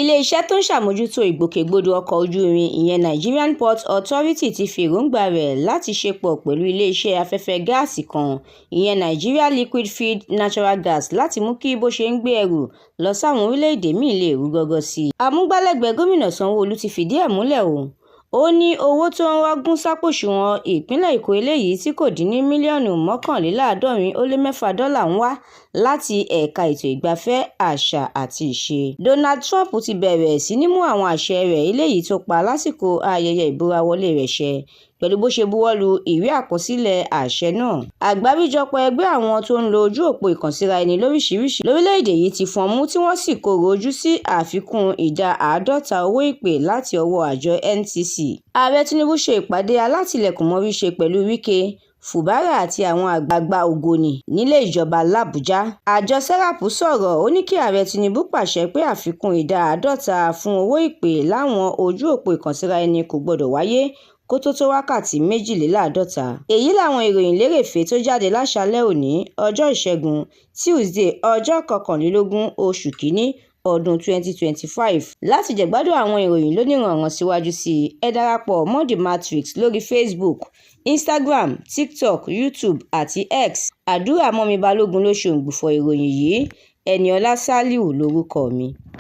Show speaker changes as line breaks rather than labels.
Ilé-iṣẹ́ tó ń ṣàmójútó ìgbòkègbodò ọkọ̀ ojú irin ìyẹn Nigerian Port Authority ti fi èròǹgbà rẹ̀ láti ṣepọ̀ pẹ̀lú ilé-iṣẹ́ afẹ́fẹ́ gáàsì kan ìyẹn Nigeria Liquefied Natural Gas láti mú kí bó ṣe ń gbé ẹrù lọ sáwọn orílẹ̀-èdè míì lè rú gọ́gọ́ sí i. Amúgbálẹ́gbẹ̀ẹ́ gómìnà Sanwó-Olú ti fìdí ẹ̀ múlẹ̀ ó ní owó tó ń rọ́gún sápòṣùwọ̀n ìpínlẹ̀ Èkó eléyìí tí kò dín ní mílíọ̀nù $1,440 ń wá láti ẹ̀ka ètò ìgbafẹ́, àṣà àti ìṣe. Donald Trump ti bẹ̀rẹ̀ sí ní mú àwọn àṣẹ rẹ̀ eléyìí tó pa lásìkò ayẹyẹ ìbúrawọlé rẹ̀ ṣẹ pẹ̀lú bó ṣe buwọ́lu ìwé àkọsílẹ̀ àṣẹ náà. Àgbáríjọpọ̀ ẹgbẹ́ àwọn tó ń lo ojú òpó ìkànsíra ẹni lóríṣiríṣi lórílẹ̀-èdè yìí ti fọ́nmú tí wọ́n sì kọ̀rọ̀ ojú sí àfikún ìdá 50% owó ìpè láti ọwọ́ àjọ NTC. Ààrẹ Tinubu ṣe ìpàdé alátìlẹ̀kùnmọ́ríṣe pẹ̀lú Wike, Fubara àti àwọn àgbààgbà Ògbóni nílé ìjọba l'Àbújá. Àjọ SERAP sọ̀rọ̀ ó ní kí Ààrẹ Tinubu pàṣẹ pé àfikún ìdá 50% fún owó ìpè láwọn ojú òpó ìkànsíra ẹni kò gbọdọ̀ wáyé kó tó wákàtí 48. Èyí làwọn ìròyìn lérèfé tó jáde láṣálẹ́ òní ọjọ́ Ìṣẹ́gun Tuesday ọjọ́ 21 oṣù Kínní ọdún 2025. Láti jẹ̀gbádùn àwọn ìròyìn lóníranran síwájú sí i, ẹ darapọ̀ mọ́ The Matrix lórí Facebook, Instagram, TikTok, YouTube àti X. Àdúrà mọ́mi Balógun ló ṣe òǹgbùfọ̀ ìròyìn yìí. Ẹniọlá Sálíù lórúkọ mi.